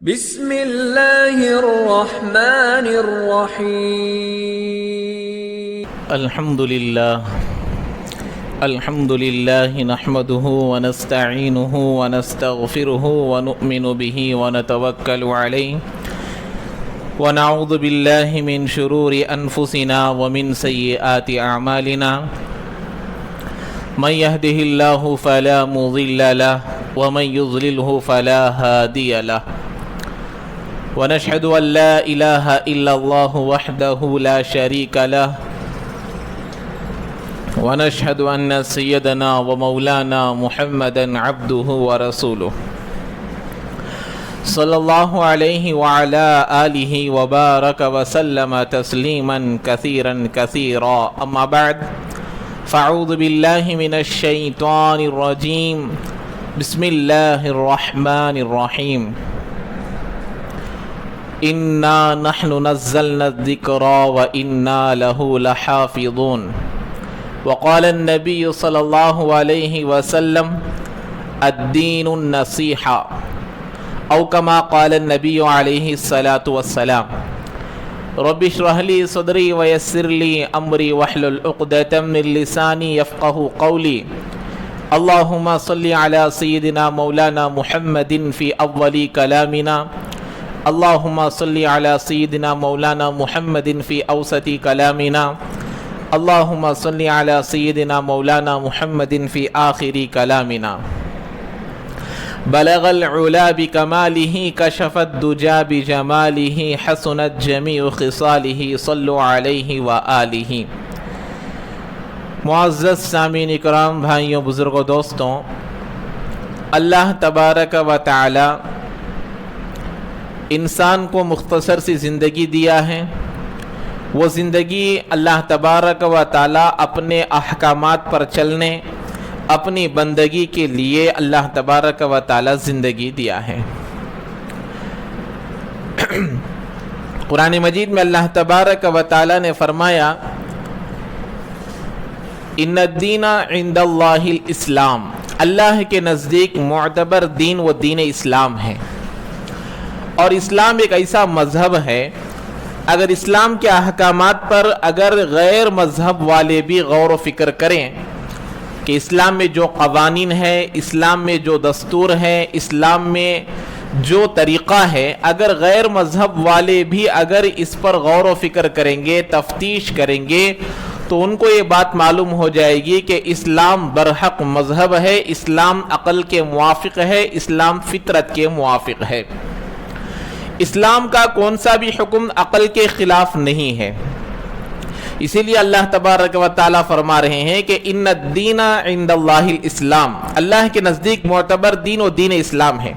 بسم اللہ الرحمن الرحیم الحمد للہ نحمده ونستعینه ونستغفره ونؤمن به ونتوکل علیہ ونعوذ باللہ من شرور انفسنا ومن سیئات اعمالنا من يهده الله فلا مضل له ومن يضلله فلا هادي له ونشهد أن لا إله إلا الله وحده لا شريك له ونشهد أن سيدنا ومولانا محمدا عبده ورسوله صلى الله عليه وعلى آله وبارك وسلم تسليما كثيرا أما بعد فأعوذ بالله من الشيطان الرجيم بسم الله الرحمن الرحيم إنا نحن نزلنا الذكر وإنا له لحافظون وقال النبي صلى الله عليه وسلم الدين النصيحة أو كما قال النبي عليه الصلاة والسلام رب اشرح لي صدري ويسر لي أمري واحلل عقدة من لساني يفقهوا قولي اللهم صل على سيدنا مولانا محمد في أول كلامنا اللهم صل على سيدنا مولانا محمد في أوسط كلامنا اللهم صل على سيدنا مولانا محمد في آخر كلامنا بلغ العلا بكماله كشف الدجى بجماله حسنت جميع خصاله صلوا عليه وآله معزز سامعین اکرام، بھائیوں، بزرگوں، دوستوں، اللہ تبارک و تعالی انسان کو مختصر سی زندگی دیا ہے۔ وہ زندگی اللہ تبارک و تعالی اپنے احکامات پر چلنے، اپنی بندگی کے لیے اللہ تبارک و تعالی زندگی دیا ہے۔ قرآن مجید میں اللہ تبارک و تعالی نے فرمایا ان الدین عند اللہ الاسلام، اللہ کے نزدیک معتبر دین وہ دین اسلام ہے۔ اور اسلام ایک ایسا مذہب ہے، اگر اسلام کے احکامات پر اگر غیر مذہب والے بھی غور و فکر کریں کہ اسلام میں جو قوانین ہے، اسلام میں جو دستور ہے، اسلام میں جو طریقہ ہے، اگر غیر مذہب والے بھی اگر اس پر غور و فکر کریں گے، تفتیش کریں گے، تو ان کو یہ بات معلوم ہو جائے گی کہ اسلام برحق مذہب ہے، اسلام عقل کے موافق ہے، اسلام فطرت کے موافق ہے۔ اسلام کا کون سا بھی حکم عقل کے خلاف نہیں ہے۔ اسی لیے اللہ تبارک و تعالیٰ فرما رہے ہیں کہ ان الدین عند اللہ الاسلام، اللہ کے نزدیک معتبر دین و دین اسلام ہے۔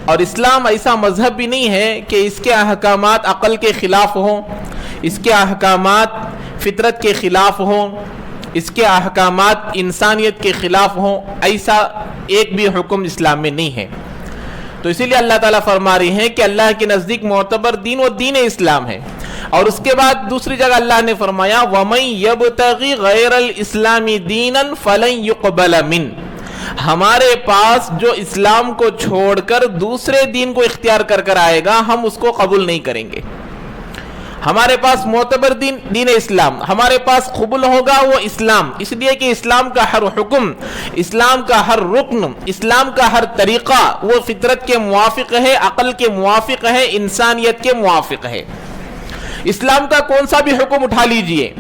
اور اسلام ایسا مذہب بھی نہیں ہے کہ اس کے احکامات عقل کے خلاف ہوں، اس کے احکامات فطرت کے خلاف ہوں، اس کے احکامات انسانیت کے خلاف ہوں، ایسا ایک بھی حکم اسلام میں نہیں ہے۔ تو اسی لیے اللہ تعالیٰ فرما رہے ہیں کہ اللہ کے نزدیک معتبر دین و دین اسلام ہے۔ اور اس کے بعد دوسری جگہ اللہ نے فرمایا وَمَن يَبْتَغِ غَيْرَ الْإِسْلَامِ دِينًا فَلَن يُقْبَلَ مِنْهُ، ہمارے پاس جو اسلام کو چھوڑ کر دوسرے دین کو اختیار کر آئے گا، ہم اس کو قبول نہیں کریں گے۔ ہمارے پاس معتبر دین اسلام، ہمارے پاس قبول ہوگا وہ اسلام، اس لیے کہ اسلام کا ہر حکم، اسلام کا ہر رکن، اسلام کا ہر طریقہ وہ فطرت کے موافق ہے، عقل کے موافق ہے، انسانیت کے موافق ہے۔ اسلام کا کون سا بھی حکم اٹھا لیجئے،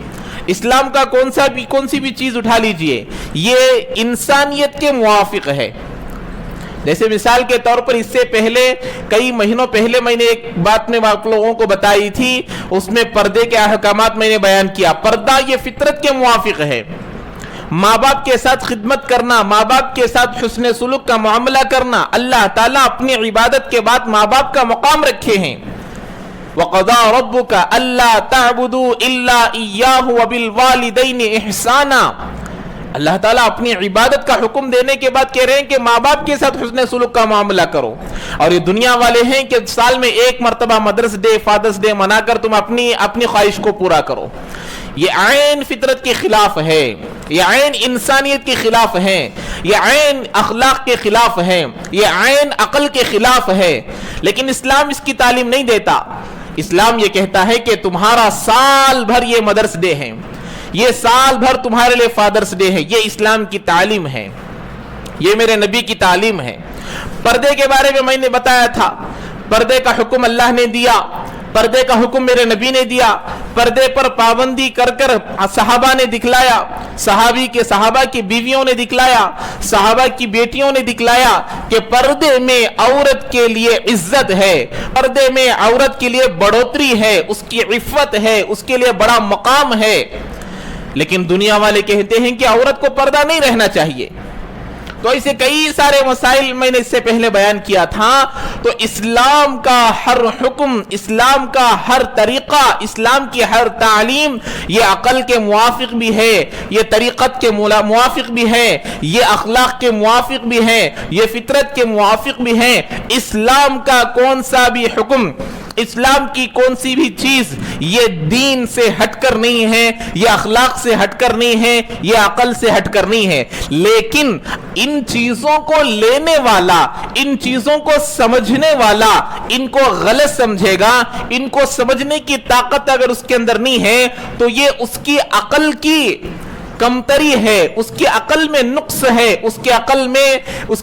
اسلام کا کون سی بھی چیز اٹھا لیجئے، یہ انسانیت کے موافق ہے۔ جیسے مثال کے طور پر اس سے پہلے کئی مہینوں پہلے میں نے ایک بات میں آپ لوگوں کو بتائی تھی، اس میں پردے کے احکامات میں نے بیان کیا۔ پردہ یہ فطرت کے موافق ہے۔ ماں باپ کے ساتھ خدمت کرنا، ماں باپ کے ساتھ حسن سلوک کا معاملہ کرنا، اللہ تعالیٰ اپنی عبادت کے بعد ماں باپ کا مقام رکھے ہیں۔ وَقَضَىٰ رَبُّكَ أَلَّا تَعْبُدُوا إِلَّا إِيَّاهُ وَبِالْوَالِدَيْنِ إِحْسَانًا، اللہ تعالیٰ اپنی عبادت کا حکم دینے کے بعد کہہ رہے ہیں کہ ماں باپ کے ساتھ حسن سلوک کا معاملہ کرو، اور یہ دنیا والے ہیں کہ سال میں ایک مرتبہ مدرس ڈے فادرس ڈے منا کر تم اپنی خواہش کو پورا کرو. یہ عین فطرت کے خلاف ہے، یہ عین انسانیت کے خلاف ہے، یہ عین اخلاق کے خلاف ہے، یہ عین عقل کے خلاف ہے. لیکن اسلام اس کی تعلیم نہیں دیتا. اسلام یہ کہتا ہے کہ تمہارا سال بھر یہ مدرس ڈے ہے، یہ سال بھر تمہارے لیے فادرس ڈے ہے. یہ اسلام کی تعلیم ہے، یہ میرے نبی کی تعلیم ہے. پردے کے بارے میں نے بتایا تھا، پردے کا حکم اللہ نے دیا، پردے کا حکم میرے نبی نے دیا. پردے پر پابندی کر کر صحابہ نے دکھلایا، صحابہ کی بیویوں نے دکھلایا، صحابہ کی بیٹیوں نے دکھلایا کہ پردے میں عورت کے لیے عزت ہے، پردے میں عورت کے لیے بڑھوتری ہے، اس کی عفت ہے، اس کے لیے بڑا مقام ہے. لیکن دنیا والے کہتے ہیں کہ عورت کو پردہ نہیں رہنا چاہیے. تو ایسے کئی سارے مسائل میں نے اس سے پہلے بیان کیا تھا. تو اسلام کا ہر حکم، اسلام کا ہر طریقہ، اسلام کی ہر تعلیم یہ عقل کے موافق بھی ہے، یہ طریقت کے موافق بھی ہے، یہ اخلاق کے موافق بھی ہے، یہ فطرت کے موافق بھی ہے. اسلام کا کون سا بھی حکم، اسلام کی کون سی بھی چیز یہ دین سے ہٹ کر نہیں ہے، یہ اخلاق سے ہٹ کر نہیں ہے، یہ عقل سے ہٹ کر نہیں ہے. لیکن ان چیزوں کو لینے والا، ان چیزوں کو سمجھنے والا ان کو غلط سمجھے گا، ان کو سمجھنے کی طاقت اگر اس کے اندر نہیں ہے تو یہ اس کی عقل کی کمتری ہے، اس کی عقل میں نقص ہے، اس کے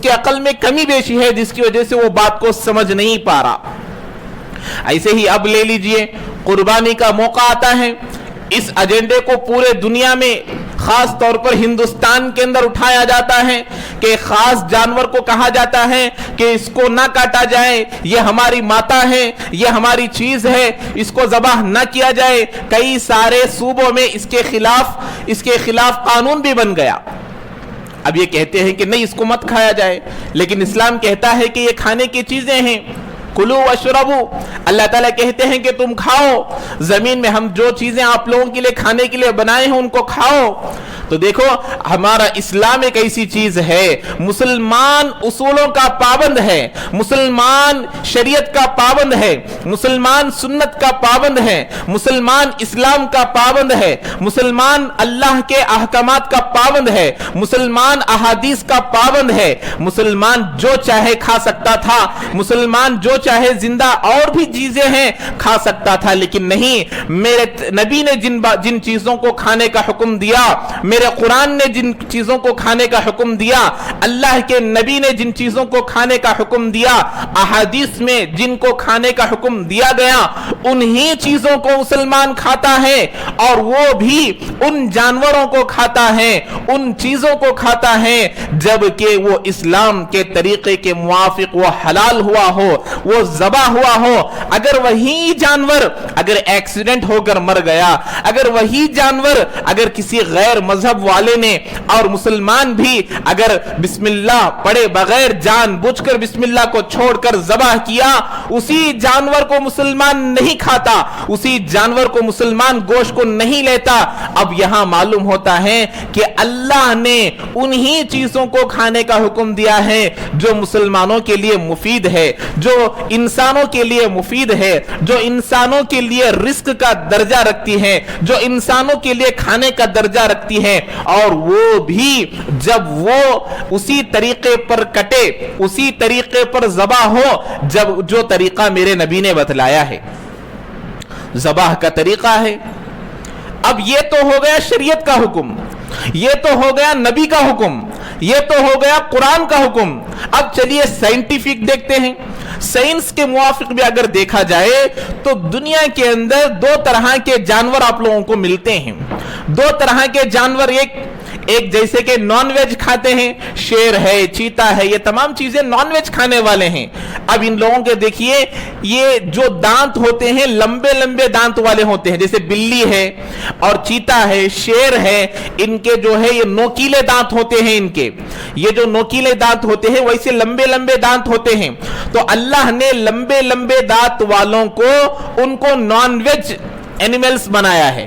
عقل میں کمی بیشی ہے، جس کی وجہ سے وہ بات کو سمجھ نہیں پا رہا. ایسے ہی اب لے لیجئے قربانی کا موقع آتا ہے. اس ایجنڈے کو پورے دنیا میں خاص طور پر ہندوستان کے اندر اٹھایا جاتا ہے کہ خاص جانور کو کہا جاتا ہے کہ اس کو نہ کاٹا جائے، یہ ہماری ماتا ہے، یہ ہماری چیز ہے، اس کو ذبح نہ کیا جائے. کئی سارے صوبوں میں اس کے خلاف قانون بھی بن گیا. اب یہ کہتے ہیں کہ نہیں اس کو مت کھایا جائے، لیکن اسلام کہتا ہے کہ یہ کھانے کی چیزیں ہیں. کلو واشربو، اللہ تعالیٰ کہتے ہیں کہ تم کھاؤ، زمین میں ہم جو چیزیں آپ لوگوں کے لیے کھانے کے لیے بنائے ہیں ان کو کھاؤ. تو دیکھو ہمارا اسلام ایک ایسی چیز ہے، مسلمان اصولوں کا پابند ہے، مسلمان شریعت کا پابند ہے، مسلمان سنت کا پابند ہے، مسلمان اسلام کا پابند ہے، مسلمان اللہ کے احکامات کا پابند ہے، مسلمان احادیث کا پابند ہے. مسلمان جو چاہے کھا سکتا تھا، مسلمان جو چاہے زندہ اور بھی چیزیں ہیں کھا سکتا تھا، لیکن نہیں، میرے نبی نے جن چیزوں کو کھانے کا حکم دیا، میرے قرآن نے جن چیزوں کو کھانے کا حکم دیا، اللہ کے نبی نے جن چیزوں کو کھانے کا حکم دیا، احادیث میں جن کو کھانے کا حکم دیا گیا، انہی چیزوں کو مسلمان کھاتا ہے، اور وہ بھی ان جانوروں کو کھاتا ہے، ان چیزوں کو کھاتا ہے جبکہ وہ اسلام کے طریقے کے موافق وہ حلال ہوا ہو، وہ ذبح ہوا ہو. اگر وہی جانور اگر ایکسیڈنٹ ہو کر مر گیا، اگر وہی جانور اگر کسی غیر مذہب والے نے اور مسلمان بھی اگر بسم اللہ پڑھے بغیر جان بوجھ کر بسم اللہ کو چھوڑ کر ذبح کیا، اسی جانور کو مسلمان نہیں کھاتا، اسی جانور کو مسلمان گوشت کو نہیں لیتا. اب یہاں معلوم ہوتا ہے کہ اللہ نے انہی چیزوں کو کھانے کا حکم دیا ہے جو مسلمانوں کے لیے مفید ہے، جو انسانوں کے لیے مفید ہے، جو انسانوں کے لیے رزق کا درجہ رکھتی ہے، جو انسانوں کے لیے کھانے کا درجہ رکھتی ہے. اور وہ بھی جب وہ اسی طریقے پر کٹے، اسی طریقے پر ذبح ہو جب جو طریقہ میرے نبی نے بتلایا ہے، ذبح کا طریقہ ہے. اب یہ تو ہو گیا شریعت کا حکم، یہ تو ہو گیا نبی کا حکم، یہ تو ہو گیا قرآن کا حکم. اب چلیے سائنٹیفک دیکھتے ہیں. سائنس کے موافق بھی اگر دیکھا جائے تو دنیا کے اندر دو طرح کے جانور آپ لوگوں کو ملتے ہیں. دو طرح کے جانور، ایک جیسے کہ نان ویج کھاتے ہیں، شیر ہے، چیتا ہے، یہ تمام چیزیں نان ویج کھانے والے ہیں. اب ان لوگوں کے دیکھیے یہ جو دانت ہوتے ہیں لمبے لمبے دانت والے ہوتے ہیں، جیسے بلی ہے اور چیتا ہے، شیر ہے، ان کے جو ہے یہ نوکیلے دانت ہوتے ہیں. ان کے یہ جو نوکیلے دانت ہوتے ہیں ویسے لمبے لمبے دانت ہوتے ہیں. تو اللہ نے لمبے لمبے دانت والوں کو ان کو نان ویج اینیملز بنایا ہے.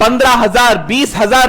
15,000, 20,000,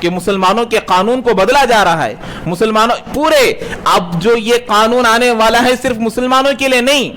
کہ مسلمانوں کے قانون کو بدلا جا رہا ہے. مسلمانوں پورے اب جو یہ قانون آنے والا ہے صرف مسلمانوں کے لیے نہیں.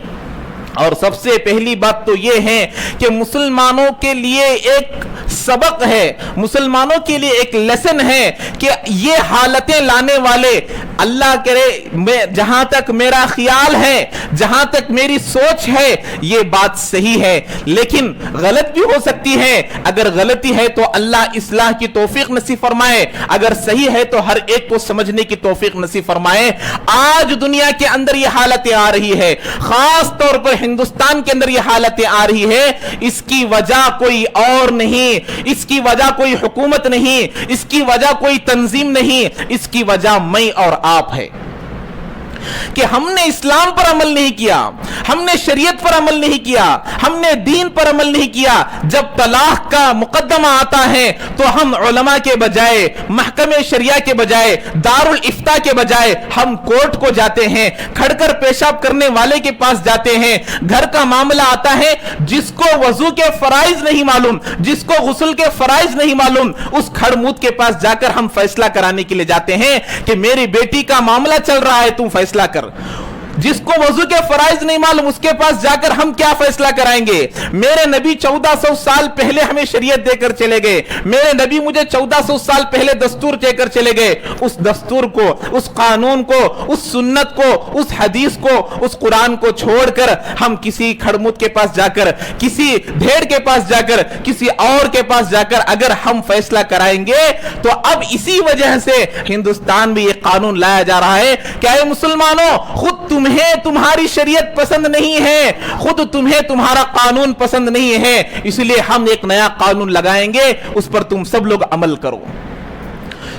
اور سب سے پہلی بات تو یہ ہے کہ مسلمانوں کے لیے ایک سبق ہے, مسلمانوں کے لیے ایک لیسن ہے کہ یہ حالتیں لانے والے, اللہ کرے جہاں تک میرا خیال ہے, جہاں تک میری سوچ ہے, یہ بات صحیح ہے لیکن غلط بھی ہو سکتی ہے. اگر غلطی ہے تو اللہ اصلاح کی توفیق نصیب فرمائے, اگر صحیح ہے تو ہر ایک کو سمجھنے کی توفیق نصیب فرمائے. آج دنیا کے اندر یہ حالتیں آ رہی ہے, خاص طور پر ہندوستان کے اندر یہ حالتیں آ رہی ہے, اس کی وجہ کوئی اور نہیں, اس کی وجہ کوئی حکومت نہیں, اس کی وجہ کوئی تنظیم نہیں, اس کی وجہ میں اور آپ ہے کہ ہم نے اسلام پر عمل نہیں کیا, ہم نے شریعت پر عمل نہیں کیا, ہم نے دین پر عمل نہیں کیا. جب طلاق کا مقدمہ آتا ہے تو ہم علماء کے بجائے, محکمہ شریعہ کے بجائے, دارالافتاء کے بجائے ہم کورٹ کو جاتے ہیں, کھڑ کر پیشاب کرنے والے کے پاس جاتے ہیں. گھر کا معاملہ آتا ہے, جس کو وضو کے فرائض نہیں معلوم, جس کو غسل کے فرائض نہیں معلوم, اس کھڑموت کے پاس جا کر ہم فیصلہ کرانے کے لیے جاتے ہیں کہ میری بیٹی کا معاملہ چل رہا ہے, تم فیصلہ کر. جس کو وضو کے فرائض نہیں معلوم اس کے پاس جا کر ہم کیا فیصلہ کرائیں گے؟ میرے نبی 1400 سال پہلے ہمیں شریعت دے کر چلے گئے, میرے نبی مجھے 1400 سال پہلے دستور دے کر چلے گئے. اس دستور کو, اس قانون کو, اس سنت کو, اس حدیث کو, اس قرآن کو چھوڑ کر ہم کسی کھڑموت کے پاس جا کر, کسی بھیڑ کے پاس جا کر, کسی اور کے پاس جا کر اگر ہم فیصلہ کرائیں گے تو اب اسی وجہ سے ہندوستان میں یہ قانون لایا جا رہا ہے کہ اے مسلمانوں, خود تمہیں تمہاری شریعت پسند نہیں ہے, خود تمہیں تمہارا قانون پسند نہیں ہے, اس لیے ہم ایک نیا قانون لگائیں گے, اس پر تم سب لوگ عمل کرو.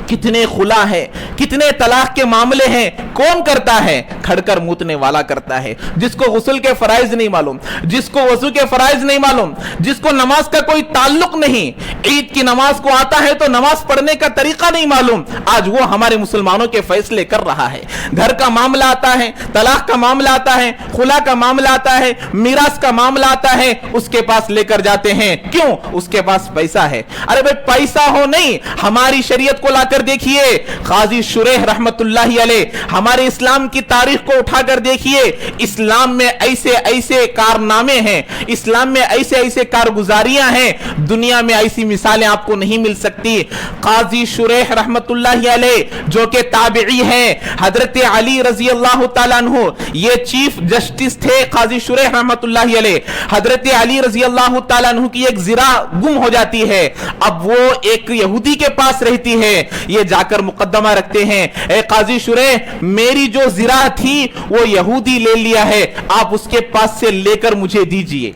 کتنے خلا ہے, کتنے طلاق کے معاملے ہیں, کون کرتا ہے؟ کھڑ کر موتنے والا کرتا ہے, جس کو غسل کے فرائض نہیں معلوم, جس کو وضو کے فرائض نہیں معلوم, جس کو نماز کا کوئی تعلق نہیں, عید کی نماز کو آتا ہے تو نماز پڑھنے کا طریقہ نہیں معلوم, آج وہ ہمارے مسلمانوں کے فیصلے کر رہا ہے. گھر کا معاملہ آتا ہے, طلاق کا معاملہ آتا ہے, خلا کا معاملہ آتا ہے, میراث کا معاملہ آتا ہے, اس کے پاس لے کر جاتے ہیں. کیوں؟ اس کے پاس پیسہ ہے. ارے بھائی پیسہ ہو نہیں, ہماری شریعت کو لا کر دیکھیے, قاضی شریح رحمت اللہ علیہ ہمارے اسلام کی تاریخ کو اٹھا کر دیکھیے, اسلام میں ایسے ایسے کارنامے ہیں, اسلام میں ایسے ایسے کارگزاریاں ہیں, دنیا میں ایسی مثالیں آپ کو نہیں مل سکتی. قاضی شریح رحمت اللہ علیہ جو کہ تابعی ہیں, حضرت علی رضی اللہ تعالیٰ عنہ یہ چیف جسٹس تھے. قاضی شریح رحمت اللہ علیہ, حضرت علی رضی اللہ تعالیٰ عنہ کی ایک زرہ گم ہو جاتی ہے, اب وہ ایک یہودی کے پاس رہتی ہے, یہ جا کر مقدمہ رکھتے ہیں, اے قاضی شریح میری جو زرہ تھی وہ یہودی لے لیا ہے, آپ اس کے پاس سے لے کر مجھے دیجئے.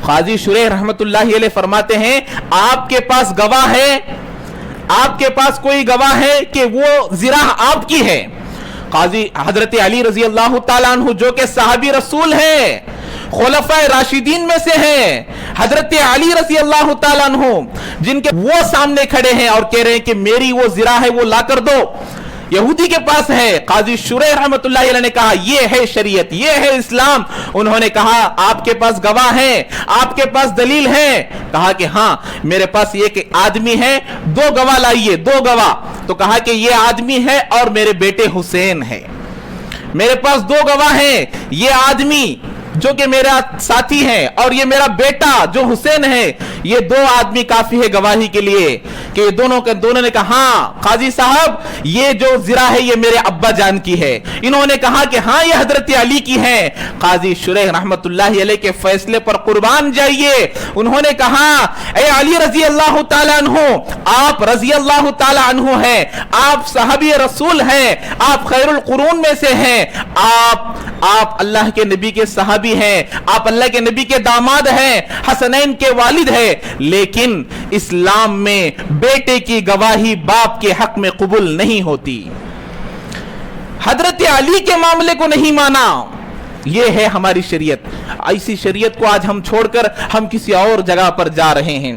قاضی شریح رحمت اللہ علیہ فرماتے ہیں آپ کے پاس گواہ ہے, آپ کے پاس کوئی گواہ ہے کہ وہ زرہ آپ کی ہے؟ قاضی حضرت علی رضی اللہ تعالیٰ عنہ جو کہ صحابی رسول ہیں, خلفائے راشدین میں سے ہیں, حضرت علی رضی اللہ تعالیٰ عنہ جن کے وہ سامنے کھڑے ہیں اور کہہ رہے ہیں کہ میری وہ زرہ ہے وہ لا کر دو, یہودی کے پاس ہے. قاضی شریح رحمت اللہ علیہ نے کہا یہ ہے شریعت, یہ ہے اسلام. انہوں نے کہا آپ کے پاس گواہ ہیں, آپ کے پاس دلیل ہے؟ کہا کہ ہاں میرے پاس ایک آدمی ہے, 2 گواہ لائیے, 2 گواہ. تو کہا کہ یہ آدمی ہے اور میرے بیٹے حسین ہے, میرے پاس 2 گواہ ہیں, یہ آدمی جو کہ میرا ساتھی ہے اور یہ میرا بیٹا جو حسین ہے, یہ 2 آدمی کافی ہے گواہی کے لیے. کہ دونوں نے کہا ہاں قاضی صاحب یہ جو زرہ ہے یہ میرے ابا جان کی ہے. انہوں نے کہا کہ ہاں یہ حضرت علی کی ہے. قاضی شریح رحمت اللہ علیہ کے فیصلے پر قربان جائیے. انہوں نے کہا اے علی رضی اللہ تعالیٰ عنہ, آپ رضی اللہ تعالیٰ عنہ ہیں, آپ صحابی رسول ہیں, آپ خیر القرون میں سے ہیں, آپ اللہ کے نبی کے صحابی ہیں, آپ اللہ کے نبی کے داماد ہیں, حسنین کے والد ہیں, لیکن اسلام میں بیٹے کی گواہی باپ کے حق میں قبول نہیں ہوتی. حضرت علی کے معاملے کو نہیں مانا. یہ ہے ہماری شریعت. ایسی شریعت کو آج ہم چھوڑ کر ہم کسی اور جگہ پر جا رہے ہیں.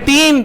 3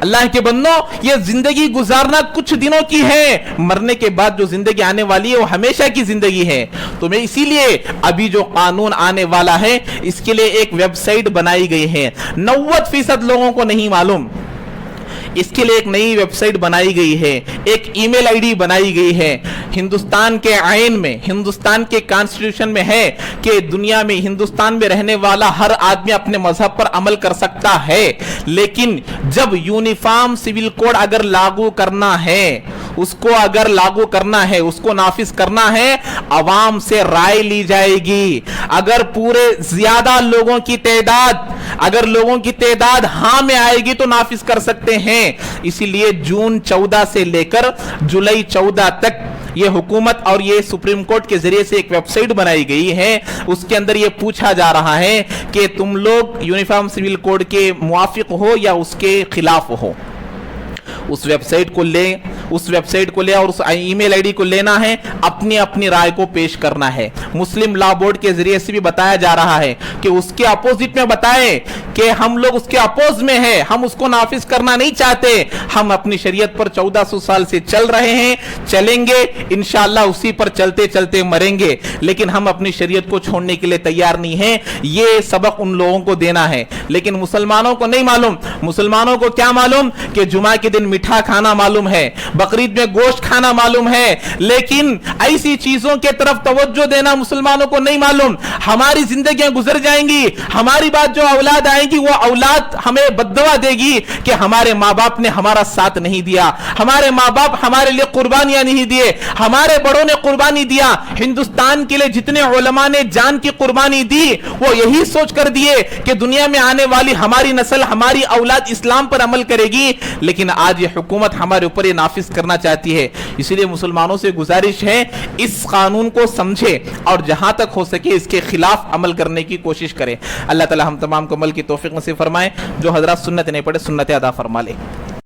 اللہ کے بندوں یہ زندگی گزارنا کچھ دنوں کی ہے، مرنے کے بعد جو زندگی آنے والی ہے وہ ہمیشہ کی زندگی ہے۔ تو میں اسی لیے ابھی جو قانون آنے والا ہے اس کے لیے ایک ویب سائٹ بنائی گئی ہے، 90% لوگوں کو نہیں معلوم، اس کے لیے ایک نئی ویب سائٹ بنائی گئی ہے، ایک ای میل آئی ڈی بنائی گئی ہے۔ ہندوستان کے آئین میں، ہندوستان کے کانسٹیٹیوشن میں ہے کہ دنیا میں، ہندوستان میں رہنے والا ہر آدمی اپنے مذہب پر عمل کر سکتا ہے، لیکن جب یونیفارم سول کوڈ اگر لاگو کرنا ہے، اس کو اگر لاگو کرنا ہے، اس کو نافذ کرنا ہے، عوام سے رائے لی جائے گی۔ اگر پورے زیادہ لوگوں کی تعداد ہاں میں آئے گی تو نافذ کر سکتے ہیں۔ اسی لیے جون 14 سے لے کر جولائی 14 تک یہ حکومت اور یہ سپریم کورٹ کے ذریعے سے ایک ویب سائٹ بنائی گئی ہے، اس کے اندر یہ پوچھا جا رہا ہے کہ تم لوگ یونیفارم سول کوڈ کے موافق ہو یا اس کے خلاف ہو۔ اس ویب سائٹ کو لے اور اس ای میل آئی ڈی کو لینا ہے، اپنی رائے کو پیش کرنا ہے۔ مسلم لا بورڈ کے ذریعے سے بھی بتایا جا رہا ہے کہ اس کے اپوزٹ میں بتائیں کہ ہم لوگ اس کے اپوز میں ہیں، ہم اس کو نافذ کرنا نہیں چاہتے، ہم اپنی شریعت پر 1400 سال سے چل رہے ہیں، چلیں گے انشاءاللہ، اسی پر چلتے چلتے مریں گے، لیکن ہم اپنی شریعت کو چھوڑنے کے لیے تیار نہیں ہیں۔ یہ سبق ان لوگوں کو دینا ہے، لیکن مسلمانوں کو نہیں معلوم۔ مسلمانوں کو کیا معلوم کہ جمعہ کے دن میٹھا کھانا معلوم ہے، بقرعید میں گوشت کھانا معلوم ہے، لیکن ایسی چیزوں کے طرف توجہ دینا مسلمانوں کو نہیں معلوم۔ ہماری زندگیاں گزر جائیں گی، ہماری بات جو اولاد آئیں گی وہ اولاد ہمیں بددعا دے گی کہ ہمارے ماں باپ نے ہمارا ساتھ نہیں دیا، ہمارے ماں باپ ہمارے لیے قربانیاں نہیں دیے، ہمارے بڑوں نے قربانی دیا۔ ہندوستان کے لیے جتنے علماء نے جان کی قربانی دی وہ یہی سوچ کر دیے کہ دنیا میں آنے والی ہماری نسل، ہماری اولاد اسلام پر عمل کرے گی، لیکن آج یہ حکومت ہمارے اوپر یہ نافذ کرنا چاہتی ہے۔ اسی لیے مسلمانوں سے گزارش ہے اس قانون کو سمجھے اور جہاں تک ہو سکے اس کے خلاف عمل کرنے کی کوشش کرے۔ اللہ تعالی ہم تمام کو عمل کی توفیق نصیب فرمائے۔ جو حضرات سنت نہیں پڑھے سنت ادا فرما لے۔